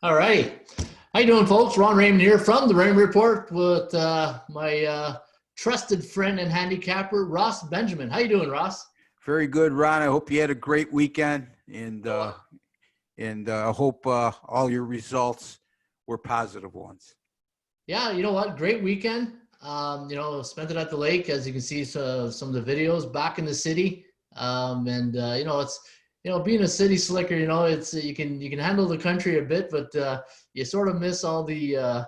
All right. How you doing, folks? Ron Raymond here from the Raymond Report with my trusted friend and handicapper, Ross Benjamin. How you doing, Ross? Very good, Ron. I hope you had a great weekend, and Oh, I hope all your results were positive ones. yeah, you know what? Great weekend. Spent it at the lake, as you can see some of the videos back in the city. It's being a city slicker. It's you can handle the country a bit, but you sort of miss all the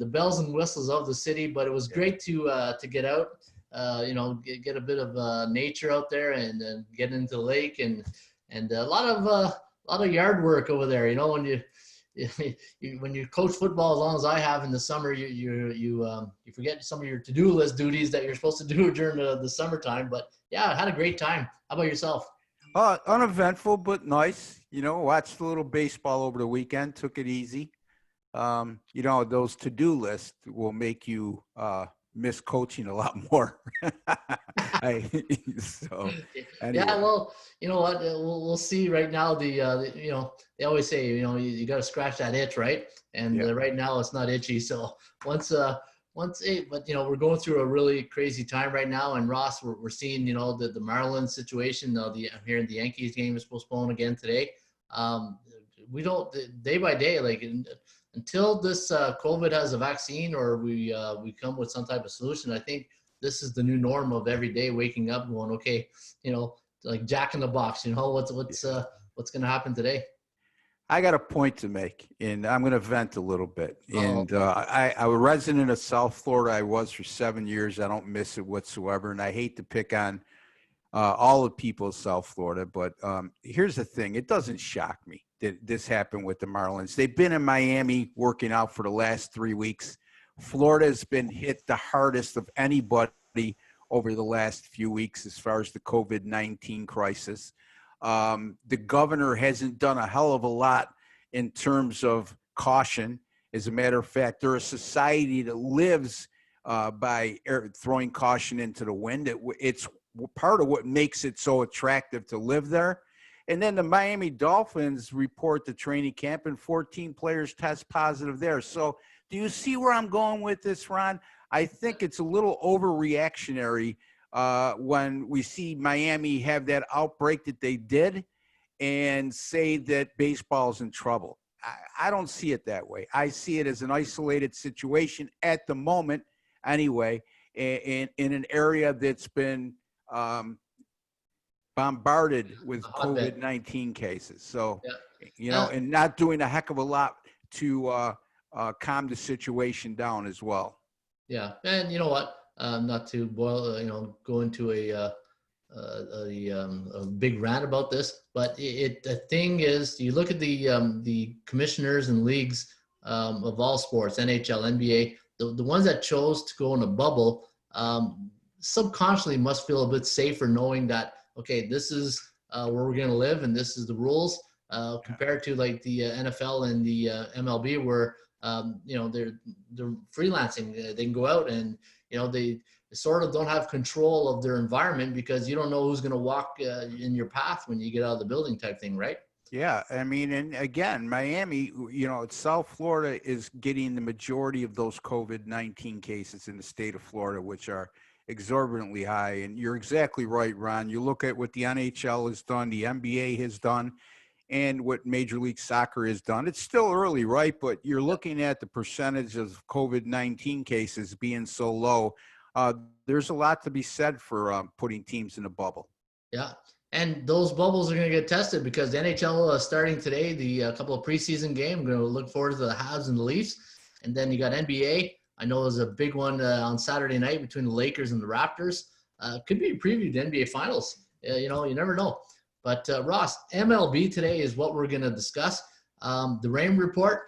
bells and whistles of the city. But it was Yeah. great to get out, get a bit of nature out there and get into the lake and a lot of yard work over there. When when you coach football as long as I have in the summer, you forget some of your to-do list duties that you're supposed to do during the summertime. But yeah, I had a great time. How about yourself? Uneventful, but nice. Watched a little baseball over the weekend. Took it easy. Those to-do lists will make you miss coaching a lot more. I, so Yeah, anyway, well, you know what? We'll see. Right now, they always say, you got to scratch that itch, right? And yeah. right now, it's not itchy. So once, but we're going through a really crazy time right now. And Ross, we're seeing, the Marlins situation. I'm hearing the Yankees game is postponed again today. Um, we don't day by day, like until this COVID has a vaccine or we come with some type of solution. I think this is the new norm of every day waking up going, okay, you know, like Jack in the Box, what's going to happen today? I got a point to make, and I'm going to vent a little bit. Oh, And I'm a resident of South Florida. I was for 7 years. I don't miss it whatsoever. And I hate to pick on all the people of South Florida, but here's the thing. It doesn't shock me that this happened with the Marlins. They've been in Miami working out for the last 3 weeks. Florida has been hit the hardest of anybody over the last few weeks as far as the COVID-19 crisis. The governor hasn't done a hell of a lot in terms of caution. As a matter of fact, they're a society that lives by throwing caution into the wind. It's part of what makes it so attractive to live there. And then the Miami Dolphins report to training camp, and 14 players test positive there. So do you see where I'm going with this, Ron? I think it's a little overreactionary when we see Miami have that outbreak that they did and say that baseball's in trouble. I don't see it that way. I see it as an isolated situation at the moment, anyway, in an area that's been bombarded with a hotbed. COVID-19 cases. So, Yeah. Uh, and not doing a heck of a lot to calm the situation down as well. yeah. And you know what? Not to boil, go into a big rant about this, but the thing is, you look at the commissioners and leagues of all sports, NHL, NBA, the ones that chose to go in a bubble, subconsciously must feel a bit safer knowing that okay, this is where we're going to live and this is the rules. Compared to like the NFL and the MLB, where they're freelancing, they can go out and they sort of don't have control of their environment because you don't know who's going to walk in your path when you get out of the building type thing, right? Yeah, I mean, and again, Miami, South Florida is getting the majority of those COVID-19 cases in the state of Florida, which are exorbitantly high. And you're exactly right, Ron. You look at what the NHL has done, the NBA has done, and what Major League Soccer has done. It's still early, right? But you're looking at the percentage of COVID-19 cases being so low. There's a lot to be said for putting teams in a bubble. Yeah. And those bubbles are going to get tested because the NHL starting today, the couple of preseason games. I'm going to look forward to the Habs and the Leafs. And then you got NBA. I know there's a big one on Saturday night between the Lakers and the Raptors. Could be a preview to the NBA Finals. You never know. But Ross, MLB today is what we're going to discuss. The Rain Report.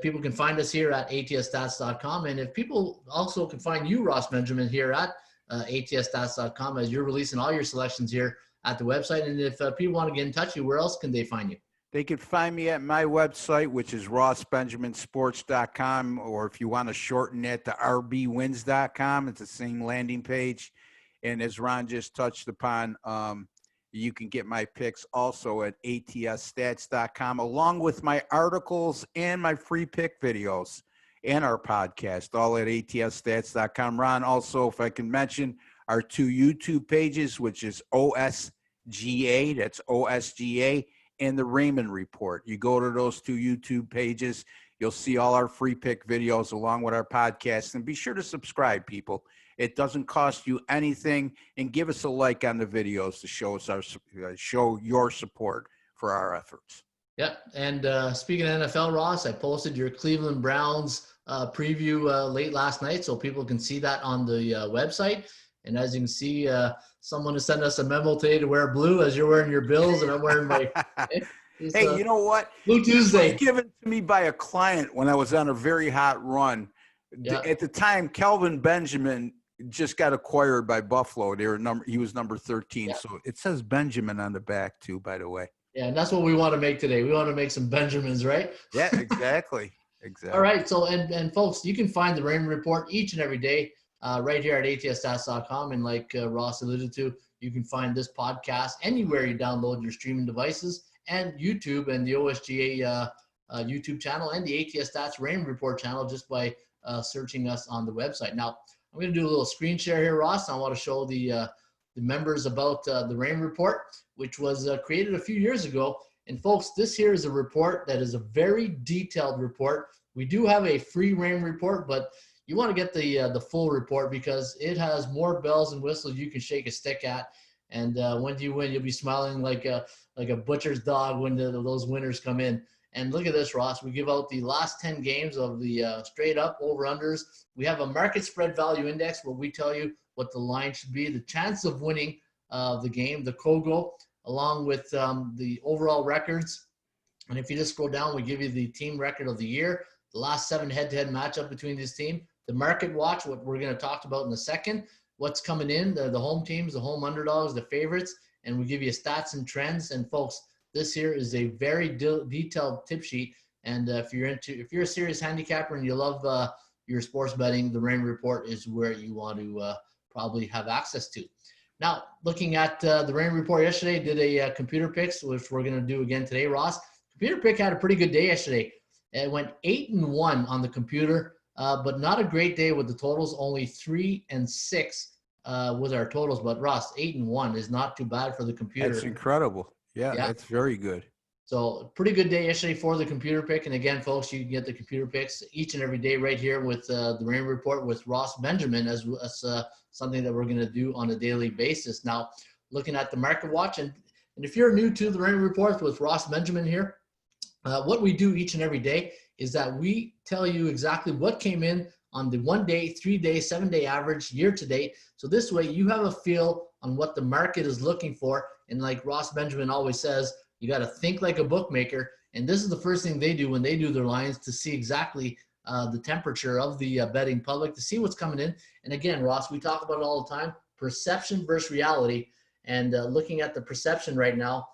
People can find us here at atsstats.com. And if people also can find you, Ross Benjamin, here at atsstats.com as you're releasing all your selections here at the website. And if people want to get in touch with you, where else can they find you? They can find me at my website, which is rossbenjaminsports.com, or if you want to shorten that to rbwins.com, it's the same landing page. And as Ron just touched upon, You can get my picks also at atsstats.com, along with my articles and my free pick videos and our podcast, all at atsstats.com. Ron, also, if I can mention our 2 YouTube pages, which is OSGA, that's OSGA, and the Raymond Report. You go to those 2 YouTube pages, you'll see all our free pick videos along with our podcast. And be sure to subscribe, people. It doesn't cost you anything. And give us a like on the videos to show us show your support for our efforts. Yeah, and speaking of NFL, Ross, I posted your Cleveland Browns preview late last night, so people can see that on the website. And as you can see, someone has sent us a memo today to wear blue, as you're wearing your Bills, and I'm wearing my. Hey, you know what? Blue Tuesday. It was given to me by a client when I was on a very hot run. Yeah. At the time, Kelvin Benjamin just got acquired by Buffalo. He was number 13, yeah. So it says Benjamin on the back too, by the way. Yeah, and that's what we want to make today. We want to make some Benjamins, right? Yeah, exactly. Exactly. All right. So, and folks, you can find the Raymond Report each and every day right here at atsstats.com. And like Ross alluded to, you can find this podcast anywhere you download your streaming devices, and YouTube and the OSGA YouTube channel and the ATS Stats Raymond Report channel just by searching us on the website. Now, I'm going to do a little screen share here, Ross. I want to show the members about the Raymond Report, which was created a few years ago. And folks, this here is a report that is a very detailed report. We do have a free Raymond Report, but you want to get the full report because it has more bells and whistles you can shake a stick at. And when you win, you'll be smiling like a butcher's dog when those winners come in. And look at this, Ross. We give out the last 10 games of the straight up over-unders. We have a market spread value index where we tell you what the line should be, the chance of winning the game, the COGO, along with the overall records. And if you just scroll down, we give you the team record of the year, the last 7 head-to-head matchup between this team, the market watch, what we're going to talk about in a second, what's coming in, the home teams, the home underdogs, the favorites, and we give you stats and trends. And folks, this here is a very detailed tip sheet. And if you're a serious handicapper and you love your sports betting, the Raymond Report is where you want to probably have access to. Now, looking at the Raymond Report yesterday, did a computer picks, which we're going to do again today, Ross. Computer pick had a pretty good day yesterday. It went 8-1 on the computer, but not a great day with the totals. Only 3-6 with our totals. But Ross, 8-1 is not too bad for the computer. That's incredible. Yeah, that's very good. So pretty good day yesterday for the computer pick. And again, folks, you can get the computer picks each and every day right here with the Raymond Report with Ross Benjamin as something that we're going to do on a daily basis. Now, looking at the market watch, and if you're new to the Raymond Report with Ross Benjamin here, what we do each and every day is that we tell you exactly what came in on the 1 day, 3 day, 7 day average year to date. So this way you have a feel on what the market is looking for. And like Ross Benjamin always says, you got to think like a bookmaker. And this is the first thing they do when they do their lines, to see exactly the temperature of the betting public, to see what's coming in. And again, Ross, we talk about it all the time, perception versus reality. And looking at the perception right now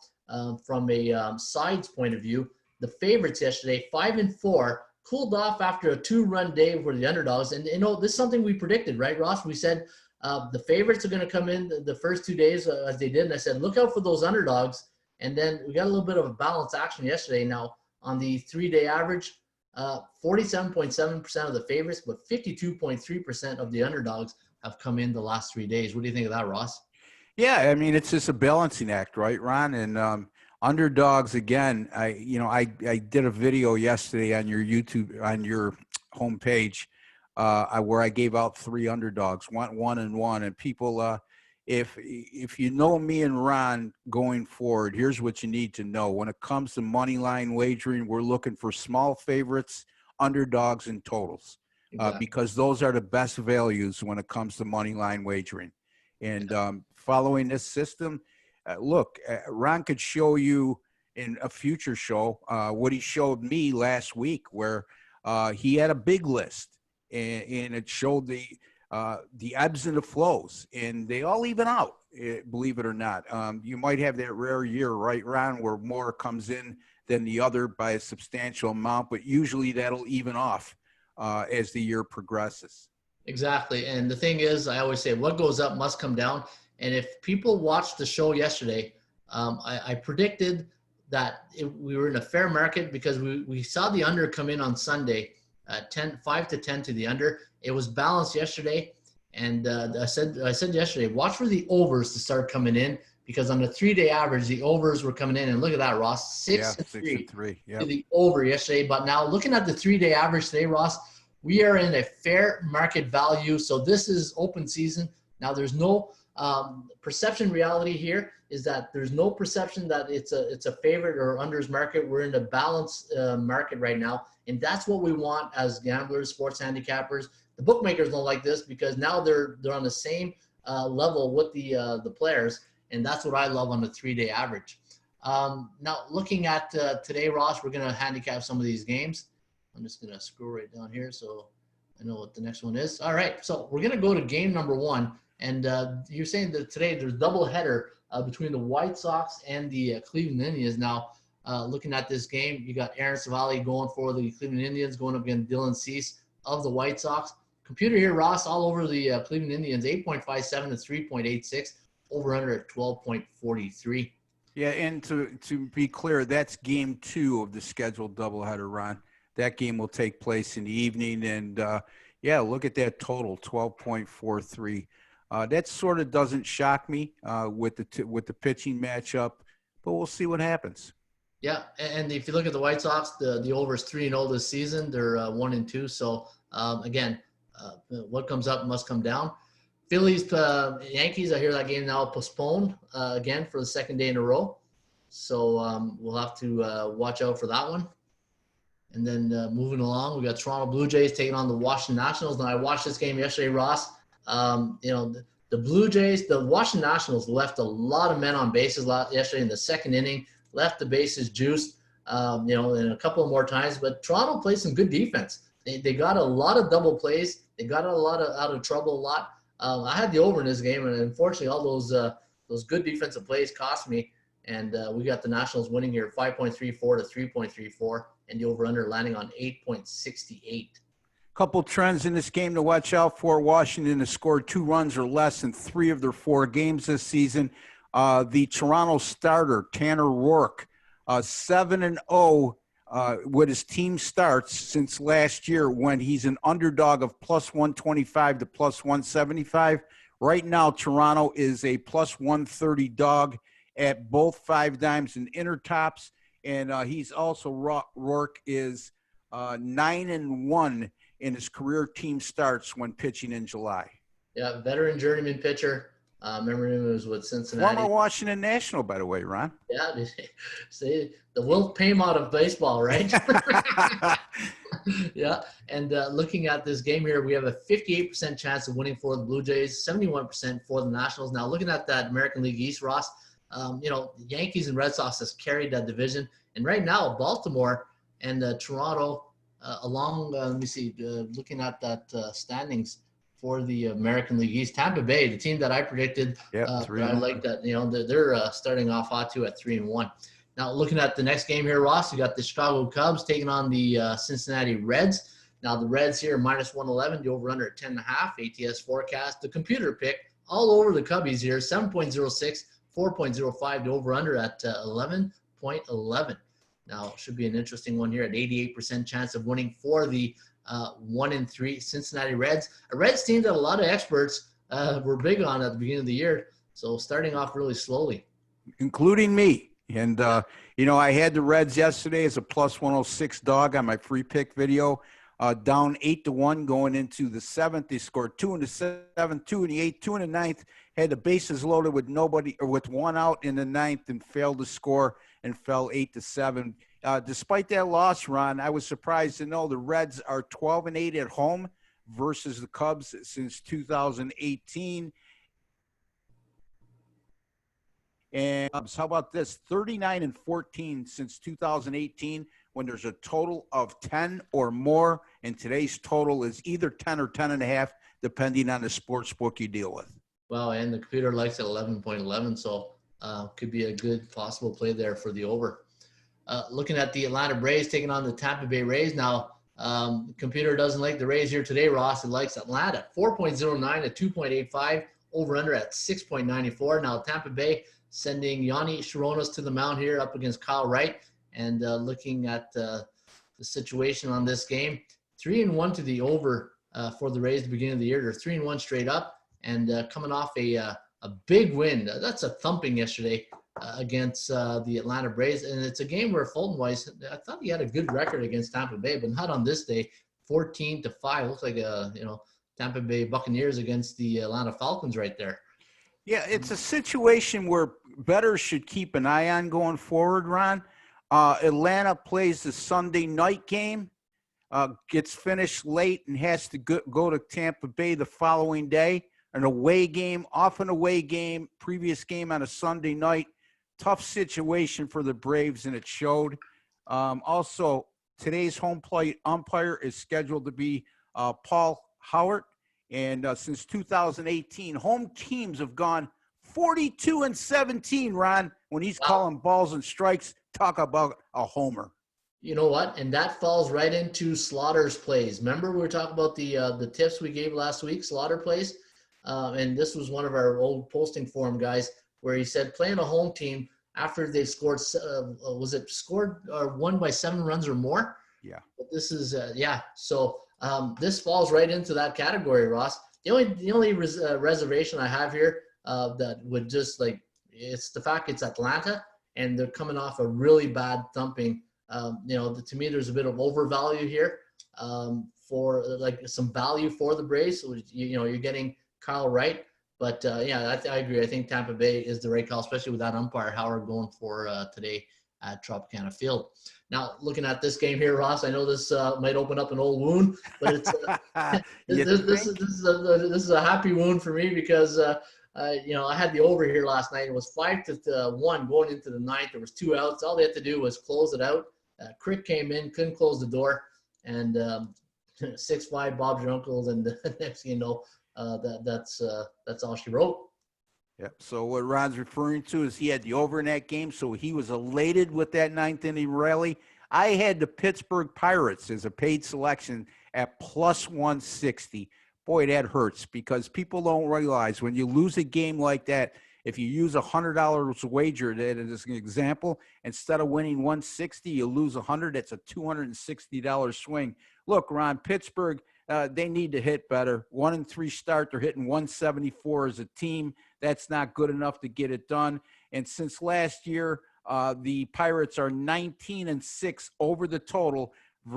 from a sides point of view, the favorites yesterday, 5-4, cooled off after a 2-run day for the underdogs. And, you know, this is something we predicted, right, Ross? We said the favorites are going to come in the first 2 days as they did. And I said, look out for those underdogs. And then we got a little bit of a balanced action yesterday. Now, on the 3-day average, 47.7% of the favorites, but 52.3% of the underdogs have come in the last 3 days. What do you think of that, Ross? Yeah, I mean, it's just a balancing act, right, Ron? And underdogs, again, I did a video yesterday on your YouTube, on your homepage, where I gave out 3 underdogs, 1-1, and people, if you know me and Ron going forward, here's what you need to know. When it comes to money line wagering, we're looking for small favorites, underdogs, and totals, because those are the best values when it comes to money line wagering. And following this system, look, Ron could show you in a future show what he showed me last week, where he had a big list, and it showed the ebbs and the flows, and they all even out, believe it or not. You might have that rare year, right, Ron, where more comes in than the other by a substantial amount, but usually that'll even off as the year progresses. Exactly. And the thing is, I always say what goes up must come down. And if people watched the show yesterday, I predicted that we were in a fair market because we saw the under come in on Sunday, 5 to 10 to the under. It was balanced yesterday, and I said yesterday, watch for the overs to start coming in, because on the 3-day average, the overs were coming in, and look at that, Ross, 6 and 3 Yep. to the over yesterday. But now looking at the 3-day average today, Ross, we are in a fair market value. So this is open season. Now there's no perception. Reality here is that there's no perception that it's a favorite or unders market. We're in a balanced market right now, and that's what we want as gamblers, sports handicappers. The bookmakers don't like this because now they're on the same level with the players, and that's what I love on the 3-day average. Now looking at today, Ross, we're going to handicap some of these games. I'm just going to scroll right down here so I know what the next one is. All right, so we're going to go to game number 1. And you're saying that today there's double header between the White Sox and the Cleveland Indians. Now, looking at this game, you got Aaron Savali going for the Cleveland Indians, going up against Dylan Cease of the White Sox. Computer here, Ross, all over the Cleveland Indians, 8.57 to 3.86, over under at 12.43. Yeah, and to be clear, that's game 2 of the scheduled doubleheader, Ron. That game will take place in the evening, and yeah, look at that total, 12.43. That sort of doesn't shock me with the pitching matchup, but we'll see what happens. Yeah, and if you look at the White Sox, the over is 3-0 this season. They're 1-2. So again, what comes up must come down. Phillies, Yankees. I hear that game now postponed again for the 2nd day in a row. So we'll have to watch out for that one. And then moving along, we got Toronto Blue Jays taking on the Washington Nationals. Now I watched this game yesterday, Ross. The Blue Jays, the Washington Nationals left a lot of men on bases yesterday in the 2nd inning, left the bases juiced, and a couple of more times. But Toronto played some good defense. They got a lot of double plays. They got out of trouble a lot. I had the over in this game, and unfortunately, all those good defensive plays cost me. And we got the Nationals winning here 5.34 to 3.34, and the over/under landing on 8.68. Couple trends in this game to watch out for. Washington has scored 2 runs or less in 3 of their 4 games this season. The Toronto starter, Tanner Rourke, 7-0 with his team starts since last year when he's an underdog of plus 125 to plus 175. Right now, Toronto is a plus 130 dog at both 5 dimes and Intertops. And he's also, Rourke is 9-1 in his career team starts when pitching in July. Yeah, veteran journeyman pitcher. Remember him was with Cincinnati. Former Washington National, by the way, Ron. Yeah, see the Wilt Paymont of baseball, right? Yeah, and looking at this game here, we have a 58% chance of winning for the Blue Jays, 71% for the Nationals. Now, looking at that American League East, Ross, Yankees and Red Sox has carried that division, and right now Baltimore and Toronto. Let me see, looking at that standings for the American League East, Tampa Bay, the team that I predicted, I like that, they're starting off hot too at 3-1. Now, looking at the next game here, Ross, you got the Chicago Cubs taking on the Cincinnati Reds. Now, the Reds here, minus 111, the over-under at 10.5, ATS forecast. The computer pick all over the Cubbies here, 7.06, 4.05, the over-under at 11.11. Now, it should be an interesting one here at 88% chance of winning for the 1-3 Cincinnati Reds. A Reds team that a lot of experts were big on at the beginning of the year. So starting off really slowly. Including me. And, I had the Reds yesterday as a plus 106 dog on my free pick video. Down 8-1 going into the 7th. They scored 2 in the 7th, 2 in the 8th, 2 in the 9th. Had the bases loaded with with 1 out in the 9th and failed to score and fell 8-7. Despite that loss, Ron, I was surprised to know the Reds are 12-8 at home versus the Cubs since 2018. And how about this? 39-14 since 2018 when there's a total of 10 or more, and today's total is either 10 or 10.5, depending on the sports book you deal with. Wow, and the computer likes at 11.11, so could be a good possible play there for the over. Looking at the Atlanta Braves taking on the Tampa Bay Rays. Now, the computer doesn't like the Rays here today, Ross. It likes Atlanta, 4.09 to 2.85, over-under at 6.94. Now, Tampa Bay, sending Yanni Sharonas to the mound here up against Kyle Wright. And looking at the situation on this game, 3-1 to the over for the Rays at the beginning of the year. They're 3-1 straight up, and coming off a big win. That's a thumping yesterday against the Atlanta Braves. And it's a game where Fulton Weiss, I thought he had a good record against Tampa Bay, but not on this day. 14-5. Looks like Tampa Bay Buccaneers against the Atlanta Falcons right there. Yeah, it's a situation where bettors should keep an eye on going forward, Ron. Atlanta plays the Sunday night game, gets finished late and has to go to Tampa Bay the following day. An away game, off an away game, previous game on a Sunday night. Tough situation for the Braves, and it showed. Also, today's home plate umpire is scheduled to be Paul Howard. And since 2018, home teams have gone 42-17, Ron, when he's calling balls and strikes. Talk about a homer. You know what? And that falls right into Slaughter's plays. Remember we were talking about the tips we gave last week, Slaughter plays? And this was one of our old posting forum guys where he said playing a home team after they scored, won by 7 runs or more? Yeah. But this is, So this falls right into that category, Ross. The only reservation I have here that would just it's the fact it's Atlanta and they're coming off a really bad thumping. To me, there's a bit of overvalue here for some value for the Braves. So, you're getting Kyle Wright. But, I agree. I think Tampa Bay is the right call, especially with that umpire Howard going for today at Tropicana Field. Now, looking at this game here, Ross, I know this might open up an old wound, but it's this is a happy wound for me because I had the over here last night. It was 5-1 going into the ninth. There was 2 outs. All they had to do was close it out. Crick came in, couldn't close the door, and 6-5 Bob's your uncle, and the next thing you know, that's all she wrote. Yep. So what Ron's referring to is he had the over in that game, so he was elated with that 9th inning rally. I had the Pittsburgh Pirates as a paid selection at plus 160. Boy, that hurts because people don't realize when you lose a game like that, if you use $100 wager that as an example, instead of winning 160, you lose 100. That's a $260 swing. Look, Ron, Pittsburgh, they need to hit better. 1-3 start, they're hitting 174 as a team. That's not good enough to get it done. And since last year, the Pirates are 19-6 over the total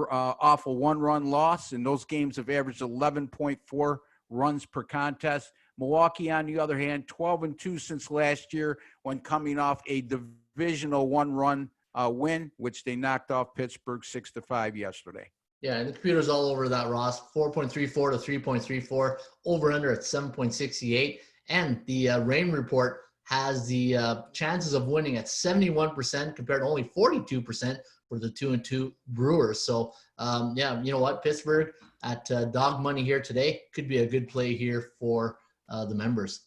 off a 1-run loss, and those games have averaged 11.4 runs per contest. Milwaukee, on the other hand, 12-2 since last year when coming off a divisional 1-run win, which they knocked off Pittsburgh 6-5 yesterday. Yeah, and the computer's all over that, Ross. 4.34 to 3.34, over under at 7.68. And the rain report has the chances of winning at 71% compared to only 42% for the 2-2 Brewers. So, you know what? Pittsburgh at dog money here today could be a good play here for the members.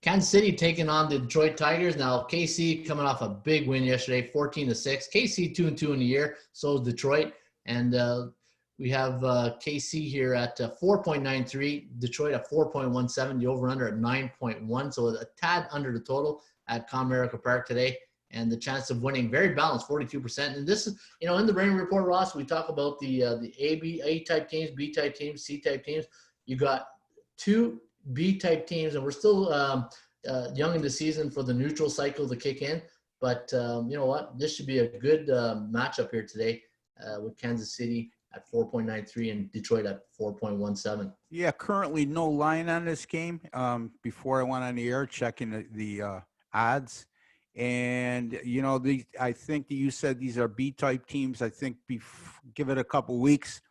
Kansas City taking on the Detroit Tigers. Now, KC coming off a big win yesterday, 14-6. KC 2-2 in the year. So is Detroit. And we have KC here at 4.93, Detroit at 4.17, the over-under at 9.1, so a tad under the total at Comerica Park today. And the chance of winning very balanced, 42%. And this is, in the rain report, Ross, we talk about the A-type teams, B-type teams, C-type teams. You got 2 B-type teams, and we're still young in the season for the neutral cycle to kick in. But you know what? This should be a good matchup here today with Kansas City at 4.93 and Detroit at 4.17. Yeah, currently no line on this game. Before I went on the air, checking the odds. And, I think that you said these are B-type teams. I think give it a couple weeks,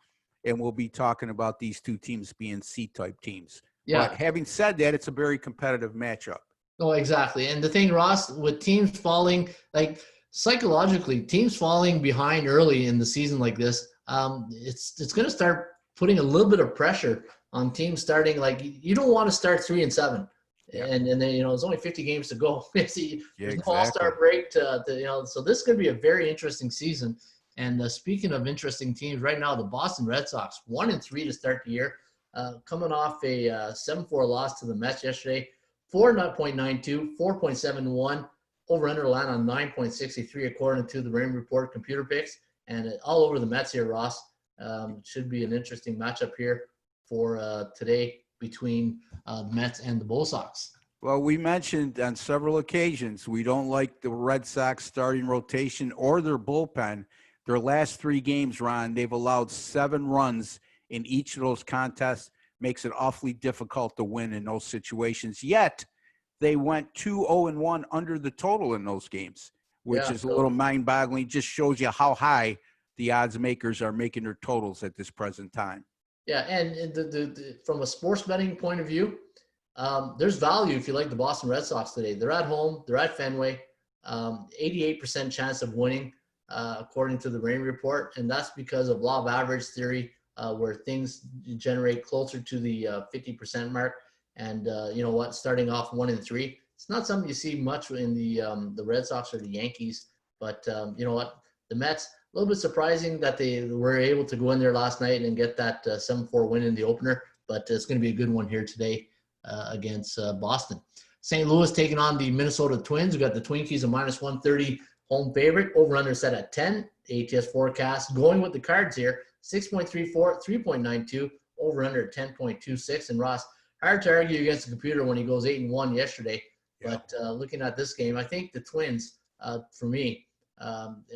and we'll be talking about these 2 teams being C-type teams. Yeah. But having said that, it's a very competitive matchup. Oh, exactly. And the thing, Ross, with teams falling, psychologically, teams falling behind early in the season like this, it's going to start putting a little bit of pressure on teams starting. You don't want to start 3-7. Yeah. And then, there's only 50 games to go. There's no all-star break so this is going to be a very interesting season. And speaking of interesting teams, right now, the Boston Red Sox, 1-3 to start the year, coming off a 7-4 loss to the Mets yesterday, 4.92, 4.71 Over under line on 9.63 according to the Rain Report computer picks, and all over the Mets here, Ross. Should be an interesting matchup here for today between the Mets and the Bull Sox. Well, we mentioned on several occasions we don't like the Red Sox starting rotation or their bullpen. Their last 3 games, Ron, they've allowed 7 runs in each of those contests. Makes it awfully difficult to win in those situations. Yet, they went 2-0-1 under the total in those games, which is a little mind-boggling. Just shows you how high the odds makers are making their totals at this present time. Yeah, and from a sports betting point of view, there's value if you like the Boston Red Sox today. They're at home. They're at Fenway. 88% chance of winning, according to the Rain Report, and that's because of law of average theory, where things generate closer to the 50% mark. And you know what? Starting off 1-3, it's not something you see much in the Red Sox or the Yankees. But you know what? The Mets, a little bit surprising that they were able to go in there last night and get that 7-4 win in the opener. But it's going to be a good one here today against Boston. St. Louis taking on the Minnesota Twins. We got the Twinkies a -130 home favorite. Over/under set at 10. ATS forecast going with the Cards here. 6.34, 3.92. Over/under 10.26. And Ross, hard to argue against the computer when he goes 8-1 yesterday. Yeah. But looking at this game, I think the Twins, for me,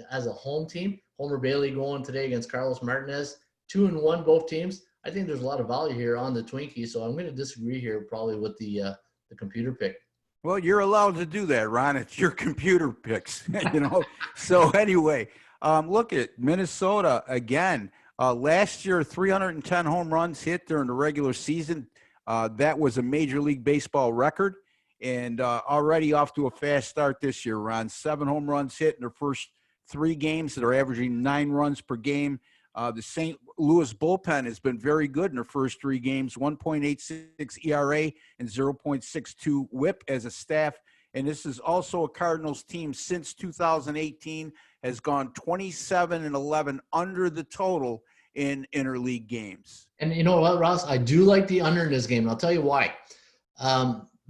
as a home team, Homer Bailey going today against Carlos Martinez, 2-1 both teams. I think there's a lot of value here on the Twinkies, so I'm going to disagree here probably with the computer pick. Well, you're allowed to do that, Ron. It's your computer picks, you know. So anyway, look at Minnesota again. Last year, 310 home runs hit during the regular season. That was a Major League Baseball record, and already off to a fast start this year, Ron. 7 home runs hit in their first 3 games. They're averaging 9 runs per game. The St. Louis bullpen has been very good in their first 3 games, 1.86 ERA and 0.62 WHIP as a staff. And this is also a Cardinals team since 2018 has gone 27-11 under the total in interleague games. And you know what, Ross? I do like the under in this game, and I'll tell you why.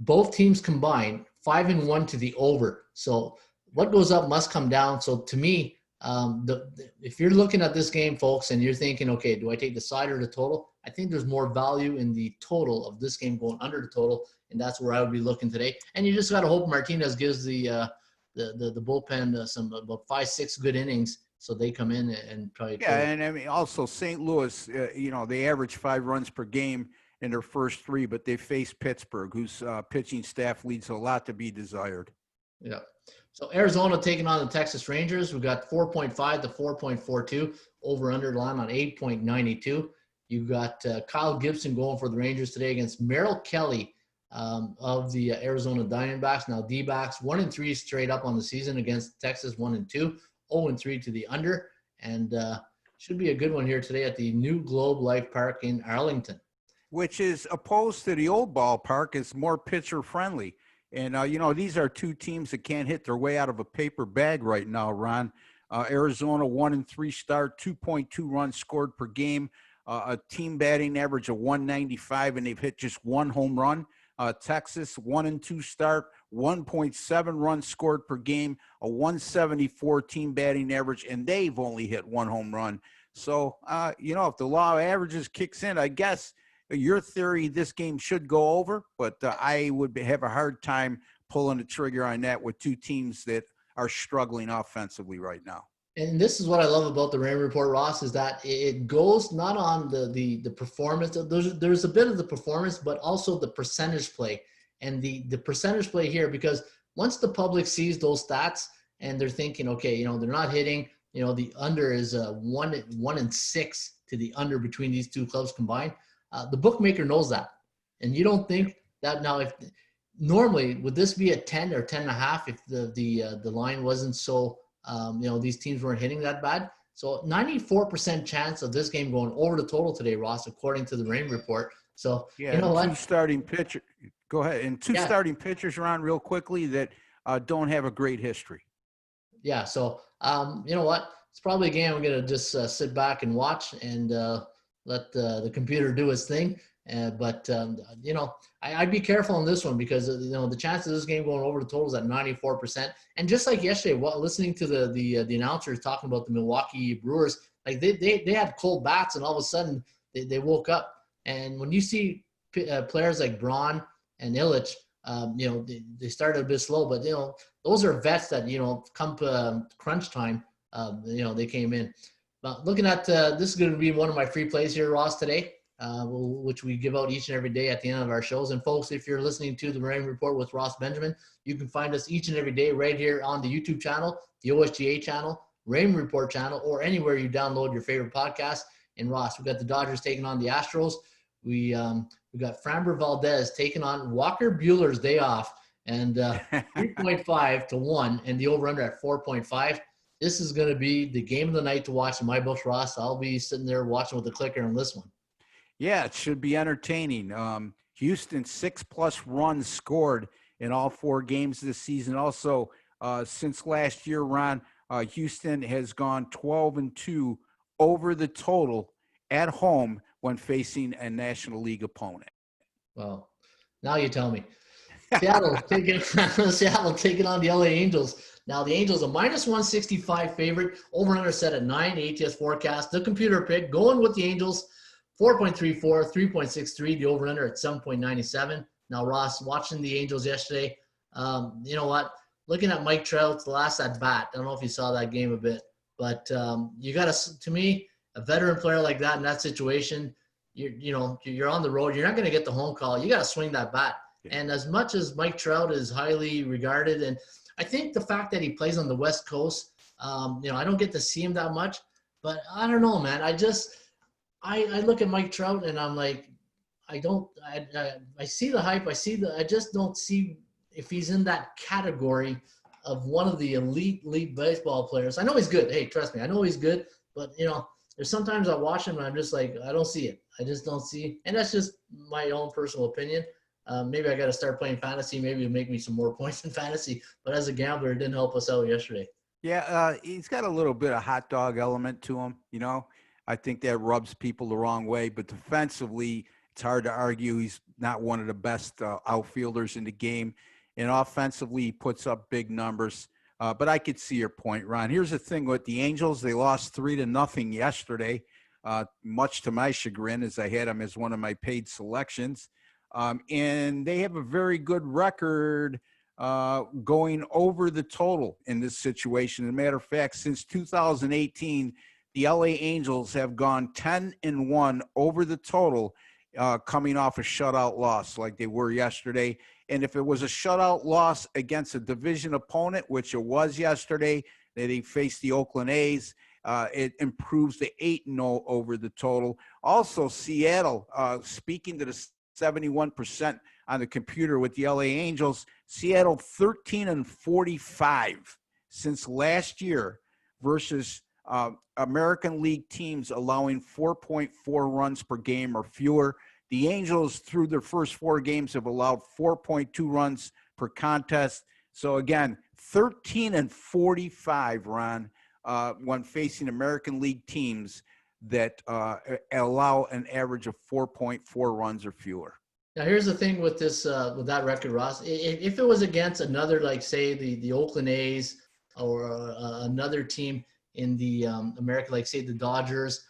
Both teams combined 5-1 to the over. So what goes up must come down. So to me, if you're looking at this game, folks, and you're thinking, okay, do I take the side or the total? I think there's more value in the total of this game going under the total, and that's where I would be looking today. And you just got to hope Martinez gives the bullpen some about 5-6 good innings, so they come in and try. Yeah, and I mean also St. Louis, they average 5 runs per game in their first 3, but they face Pittsburgh, whose pitching staff leaves a lot to be desired. Yeah. So Arizona taking on the Texas Rangers. We've got 4.5 to 4.42 over/under line on 8.92. You've got Kyle Gibson going for the Rangers today against Merrill Kelly of the Arizona Diamondbacks. Now D-backs 1-3 straight up on the season against Texas, 1-2, 0-3 to the under, and should be a good one here today at the new Globe Life Park in Arlington, which is opposed to the old ballpark. It's more pitcher friendly. And, these are 2 teams that can't hit their way out of a paper bag right now, Ron. Arizona 1-3 start, 2.2 runs scored per game, a team batting average of 195, and they've hit just 1 home run. Texas 1-2 start, 1.7 runs scored per game, a 174 team batting average, and they've only hit 1 home run. So, if the law of averages kicks in, I guess your theory, this game should go over, but I would have a hard time pulling the trigger on that with 2 teams that are struggling offensively right now. And this is what I love about the Rain Report, Ross, is that it goes not on the performance. There's a bit of the performance, but also the percentage play. And the percentage play here, because once the public sees those stats and they're thinking, okay, they're not hitting, the under is 1-6 to the under between these 2 clubs combined. The bookmaker knows that. And you don't think that now, if normally would this be a 10 or 10.5 if the line wasn't so these teams weren't hitting that bad. So 94% chance of this game going over the total today, Ross, according to the Rain Report. So yeah, you know what? 2 starting pitcher. Go ahead. And 2 starting pitchers, Ron, real quickly that don't have a great history. Yeah. So you know what? It's probably a game we're gonna just sit back and watch and let the computer do its thing. But I'd be careful on this one because the chance of this game going over the total is at 94%. And just like yesterday, listening to the announcers talking about the Milwaukee Brewers, like they had cold bats, and all of a sudden they woke up. And when you see players like Braun and Illich, they started a bit slow, but those are vets that come crunch time, they came in. But looking at this is going to be one of my free plays here, Ross, today. Which we give out each and every day at the end of our shows. And folks, if you're listening to the Rain Report with Ross Benjamin, you can find us each and every day right here on the YouTube channel, the OSGA channel, Rain Report channel, or anywhere you download your favorite podcast. And Ross, we got the Dodgers taking on the Astros. We got Framber Valdez taking on Walker Buehler's day off, and 3.5 to 1, and the over/under at 4.5. This is going to be the game of the night to watch in my books, Ross. I'll be sitting there watching with the clicker on this one. Yeah, it should be entertaining. Houston 6+ runs scored in all 4 games this season. Also, since last year, Ron, Houston has gone 12-2 over the total at home when facing a National League opponent. Well, now you tell me. Seattle taking on the LA Angels. Now, the Angels, a -165 favorite, over-under set at 9, ATS forecast. The computer pick going with the Angels. 4.34, 3.63, the over-under at 7.97. Now, Ross, watching the Angels yesterday, you know what? Looking at Mike Trout's last at bat, I don't know if you saw that game a bit, but you got to me, a veteran player like that in that situation, you're on the road. You're not going to get the home call. You got to swing that bat. Yeah. And as much as Mike Trout is highly regarded, and I think the fact that he plays on the West Coast, I don't get to see him that much, but I don't know, man. I look at Mike Trout and I'm like, I see the hype. I just don't see if he's in that category of one of the elite baseball players. I know he's good. Hey, trust me, I know he's good, but there's sometimes I watch him and I'm just like, I don't see it. I just don't see, and that's just my own personal opinion. Maybe I got to start playing fantasy. Maybe it'll make me some more points in fantasy, but as a gambler, it didn't help us out yesterday. Yeah. He's got a little bit of hot dog element to him, I think that rubs people the wrong way, but defensively, it's hard to argue he's not one of the best outfielders in the game. And offensively, he puts up big numbers. But I could see your point, Ron. Here's the thing with the Angels. They lost 3-0 yesterday, much to my chagrin, as I had them as one of my paid selections. And they have a very good record going over the total in this situation. As a matter of fact, since 2018, the LA Angels have gone 10-1 over the total, coming off a shutout loss like they were yesterday. And if it was a shutout loss against a division opponent, which it was yesterday, that they faced the Oakland A's, it improves to 8-0 over the total. Also, Seattle, speaking to the 71% on the computer with the LA Angels, Seattle 13-45 since last year versus American League teams allowing 4.4 runs per game or fewer. The Angels, through their first 4 games, have allowed 4.2 runs per contest. So again, 13-45, Ron, when facing American League teams that allow an average of 4.4 runs or fewer. Now, here's the thing with this, with that record, Ross. If it was against another, like say the Oakland A's or another team in the America, like say the Dodgers,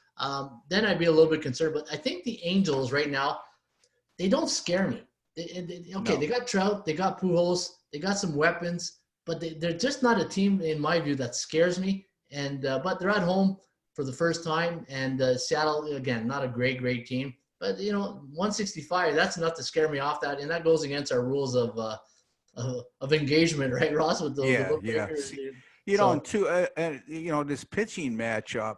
then I'd be a little bit concerned. But I think the Angels right now, they don't scare me. They got Trout, they got Pujols, they got some weapons, but they're just not a team, in my view, that scares me. And but they're at home for the first time, and Seattle, again, not a great team. But 165, that's enough to scare me off that, and that goes against our rules of engagement, right, Ross? With the this pitching matchup,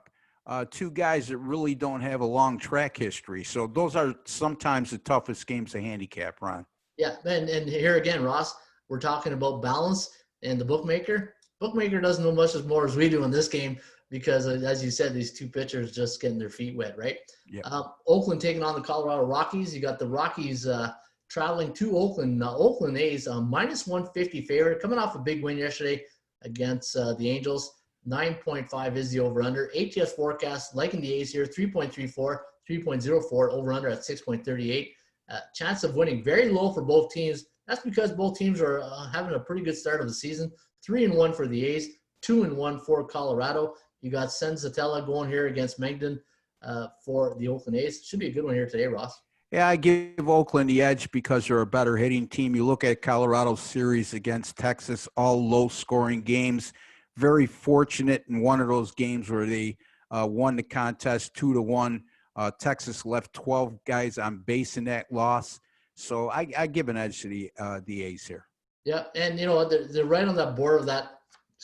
2 guys that really don't have a long track history. So those are sometimes the toughest games to handicap, Ron. Yeah, and here again, Ross, we're talking about balance, and the bookmaker doesn't know much as more as we do in this game because, as you said, these 2 pitchers just getting their feet wet, right? Yep. Oakland taking on the Colorado Rockies. You got the Rockies traveling to Oakland. Oakland A's -150 favorite, coming off a big win yesterday against the Angels. 9.5 is the over-under. ATS forecast, liking the A's here, 3.34, 3.04, over-under at 6.38. Chance of winning very low for both teams. That's because both teams are having a pretty good start of the season. 3-1 for the A's, 2-1 for Colorado. You got Senzatella going here against Mengden for the Oakland A's. Should be a good one here today, Ross. Yeah, I give Oakland the edge because they're a better hitting team. You look at Colorado's series against Texas, all low-scoring games. Very fortunate in one of those games where they won the contest 2-1. Texas left 12 guys on base in that loss. So I give an edge to the A's here. Yeah, and they're right on that border of that,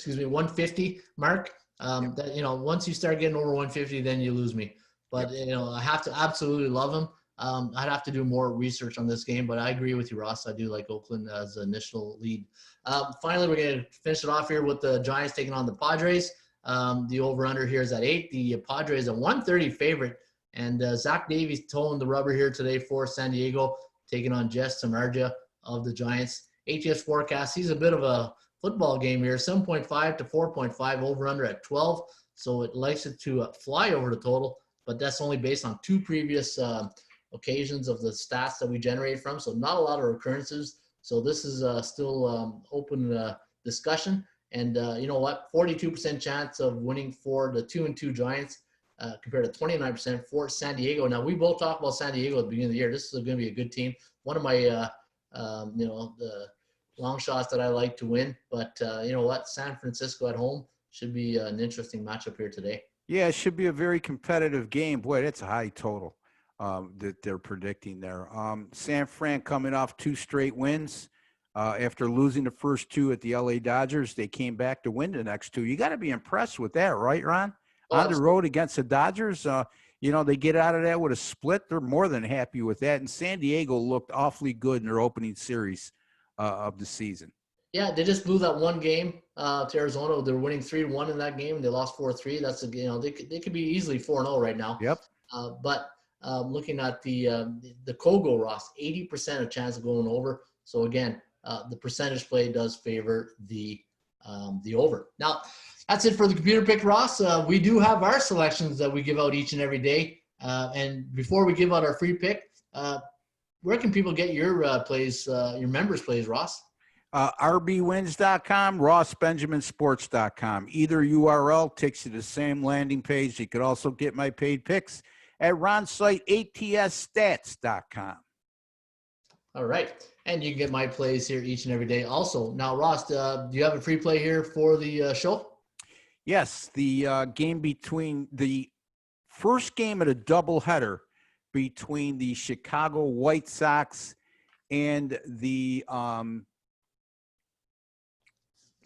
150 mark. That once you start getting over 150, then you lose me. But I have to absolutely love them. I'd have to do more research on this game, but I agree with you, Ross. I do like Oakland as the initial lead. Finally, we're going to finish it off here with the Giants taking on the Padres. The over-under here is at 8. The Padres a 130 favorite, and Zach Davies towing the rubber here today for San Diego, taking on Jess Samardzija of the Giants. ATS forecast, he's a bit of a football game here, 7.5 to 4.5, over-under at 12. So it likes it to fly over the total, but that's only based on 2 previous occasions of the stats that we generate from. So not a lot of recurrences. So this is still open discussion. And you know what? 42% chance of winning for the 2-2 Giants compared to 29% for San Diego. Now, we both talked about San Diego at the beginning of the year. This is going to be a good team. One of my, the long shots that I like to win. But you know what? San Francisco at home should be an interesting matchup here today. Yeah, it should be a very competitive game. Boy, that's a high total that they're predicting there. San Fran coming off 2 straight wins. After losing the first 2 at the LA Dodgers, they came back to win the next 2. You got to be impressed with that, right, Ron? On the road against the Dodgers, they get out of that with a split. They're more than happy with that. And San Diego looked awfully good in their opening series of the season. Yeah, they just blew that one game to Arizona. They were winning 3-1 in that game, and they lost 4-3. That's they could be easily 4-0 right now. Yep. But looking at the Kogo, Ross, 80% of chance of going over. So again, the percentage play does favor the over. Now, that's it for the computer pick, Ross. We do have our selections that we give out each and every day. And before we give out our free pick, where can people get your plays, your members' plays, Ross? rbwins.com, rossbenjaminsports.com. Either URL takes you to the same landing page. You could also get my paid picks at Ron's site, atsstats.com. All right. And you can get my plays here each and every day also. Now, Ross, do you have a free play here for the show? Yes. The game between the first game of a doubleheader between the Chicago White Sox and the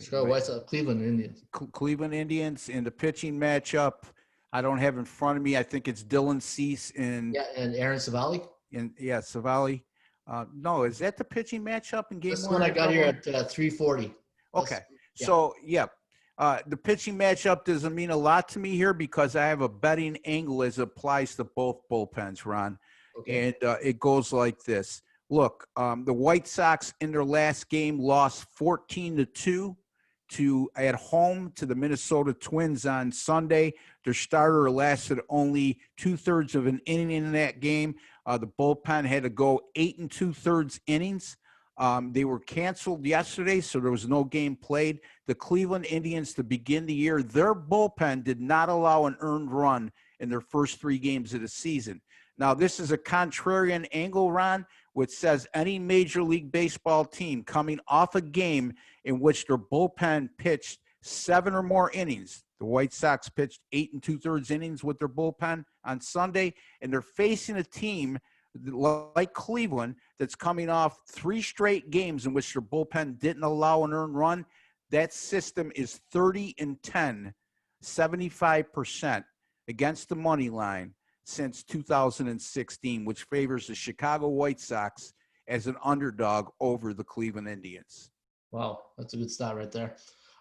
Chicago White Sox, Cleveland Indians. Cleveland Indians in the pitching matchup. I don't have in front of me. I think it's Dylan Cease and Aaron Savali. Savali. No, is that the pitching matchup in game 1? This one I got here at 3:40. Okay. So, the pitching matchup doesn't mean a lot to me here because I have a betting angle as it applies to both bullpens, Ron. Okay. And it goes like this. Look, the White Sox in their last game lost 14-2 at home to the Minnesota Twins on Sunday. Their starter lasted only 2/3 of an inning in that game. The bullpen had to go 8 2/3 innings. They were canceled yesterday, so there was no game played. The Cleveland Indians, to begin the year, their bullpen did not allow an earned run in their first 3 games of the season. Now, this is a contrarian angle, Ron, which says any Major League Baseball team coming off a game in which their bullpen pitched 7 or more innings. The White Sox pitched 8 2/3 innings with their bullpen on Sunday, and they're facing a team like Cleveland that's coming off 3 straight games in which their bullpen didn't allow an earned run. That system is 30-10, 75% against the money line since 2016, which favors the Chicago White Sox as an underdog over the Cleveland Indians. Wow, that's a good start right there.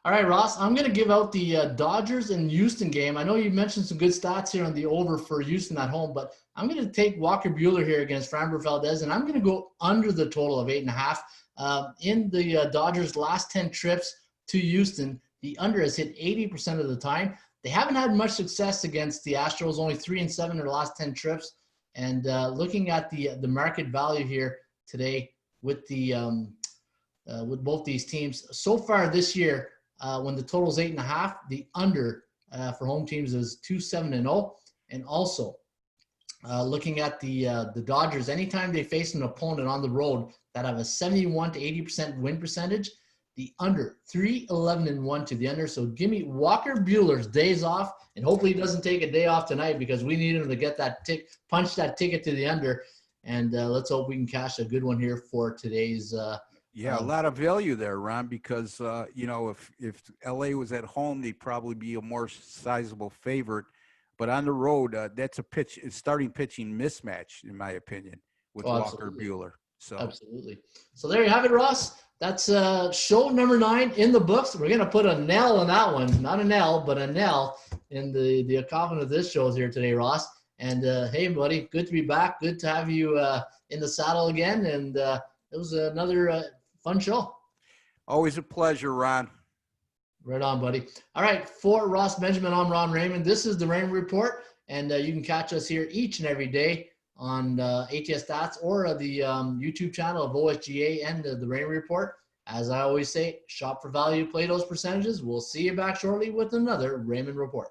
All right, Ross, I'm going to give out the Dodgers and Houston game. I know you mentioned some good stats here on the over for Houston at home, but I'm going to take Walker Buehler here against Framber Valdez, and I'm going to go under the total of 8.5. In the Dodgers' last 10 trips to Houston, The under has hit 80% of the time. They haven't had much success against the Astros, only 3-7 in their last 10 trips. And looking at the market value here today with the with both these teams so far this year, when the total is 8.5, the under for home teams is 2-7-0, and also looking at the Dodgers, anytime they face an opponent on the road that have a 71 to 80% win percentage, the under 3-11-1 to the under. So give me Walker Buehler's days off, and hopefully he doesn't take a day off tonight because we need him to get that punch that ticket to the under. And let's hope we can cash a good one here for today's. Yeah, a lot of value there, Ron, because if LA was at home, they'd probably be a more sizable favorite. But on the road, that's a starting pitching mismatch, in my opinion, with Walker Buehler. So absolutely. So there you have it, Ross. That's show number 9 in the books. We're gonna put a nail on that one, not an L, but a nail in the accomplishment of this show here today, Ross. And hey, buddy, good to be back. Good to have you in the saddle again. And it was another fun show. Always a pleasure, Ron. Right on, buddy. All right, for Ross Benjamin, I'm Ron Raymond. This is the Raymond Report, and you can catch us here each and every day on ATS Stats or the YouTube channel of OSGA and the Raymond Report. As I always say, shop for value, play those percentages. We'll see you back shortly with another Raymond Report.